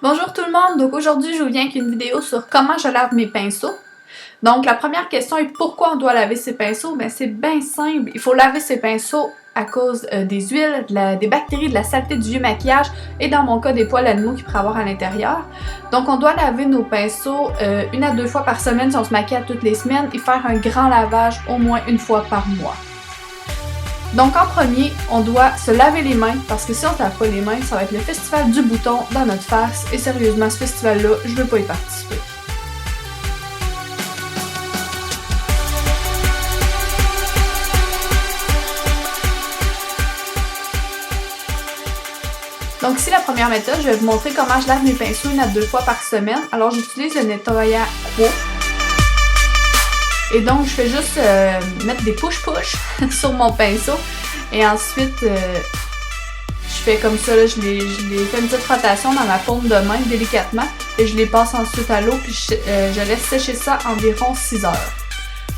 Bonjour tout le monde, donc aujourd'hui je vous viens avec une vidéo sur comment je lave mes pinceaux. Donc la première question est pourquoi on doit laver ses pinceaux? Ben c'est bien simple, il faut laver ses pinceaux à cause des huiles, des bactéries, de la saleté du vieux maquillage et dans mon cas des poils animaux qu'il pourrait avoir à l'intérieur. Donc on doit laver nos pinceaux 1 à 2 fois par semaine si on se maquille toutes les semaines et faire un grand lavage au moins 1 fois par mois. Donc en premier, on doit se laver les mains parce que si on ne se lave pas les mains, ça va être le festival du bouton dans notre face et sérieusement, ce festival-là, je veux pas y participer. Donc ici, la première méthode, je vais vous montrer comment je lave mes pinceaux 1 à 2 fois par semaine. Alors j'utilise le nettoyant Quo. Et donc, je fais juste mettre des push-push sur mon pinceau. Et ensuite, je fais comme ça, là, je les fais une petite rotation dans ma paume de main délicatement. Et je les passe ensuite à l'eau, puis je laisse sécher ça environ 6 heures.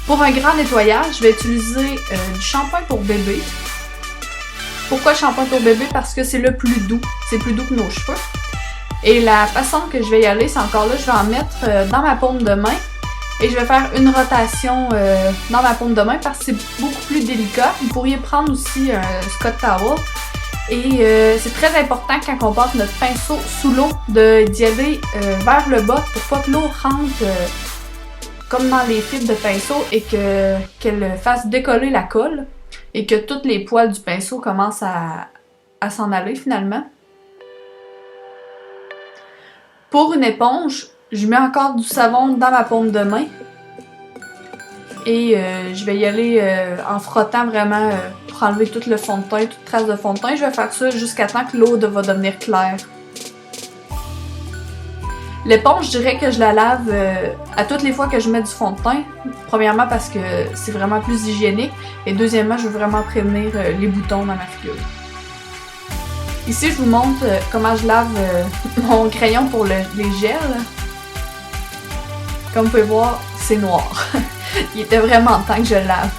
Pour un grand nettoyage, je vais utiliser du shampoing pour bébé. Pourquoi shampoing pour bébé? Parce que c'est le plus doux. C'est plus doux que nos cheveux. Et la façon que je vais y aller, c'est encore là, je vais en mettre dans ma paume de main. Et je vais faire une rotation dans ma paume de main parce que c'est beaucoup plus délicat. Vous pourriez prendre aussi un Scott Towel. Et c'est très important quand on passe notre pinceau sous l'eau d'y aller vers le bas pour pas que l'eau rentre comme dans les fibres de pinceau et qu'elle fasse décoller la colle et que tous les poils du pinceau commencent à s'en aller finalement. Pour une éponge, je mets encore du savon dans ma paume de main et je vais y aller en frottant vraiment pour enlever tout le fond de teint, toute trace de fond de teint. Je vais faire ça jusqu'à temps que l'eau va devenir claire. L'éponge, je dirais que je la lave à toutes les fois que je mets du fond de teint. Premièrement parce que c'est vraiment plus hygiénique et deuxièmement, je veux vraiment prévenir les boutons dans ma figure. Ici, je vous montre comment je lave mon crayon pour les gels. Comme vous pouvez voir, c'est noir. Il était vraiment temps que je le lave.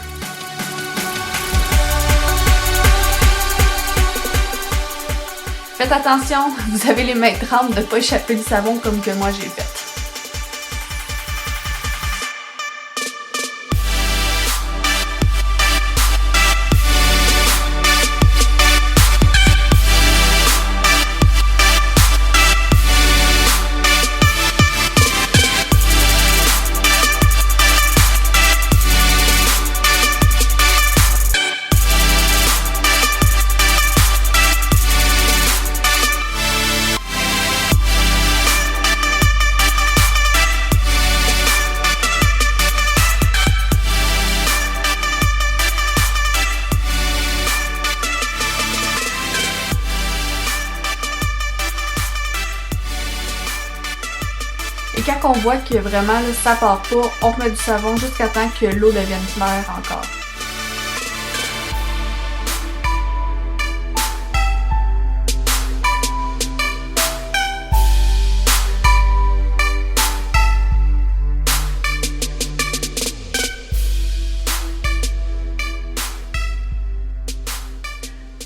Faites attention, vous avez les mains trempes de ne pas échapper du savon comme que moi j'ai fait. Et quand on voit que vraiment là, ça part pas, on remet du savon jusqu'à temps que l'eau devienne claire encore.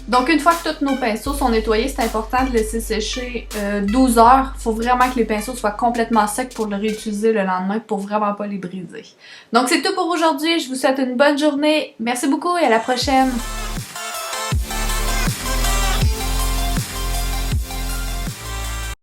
Donc une fois que tous nos pinceaux sont nettoyés, c'est important de laisser sécher 12 heures. Il faut vraiment que les pinceaux soient complètement secs pour le réutiliser le lendemain pour vraiment pas les briser. Donc c'est tout pour aujourd'hui. Je vous souhaite une bonne journée. Merci beaucoup et à la prochaine.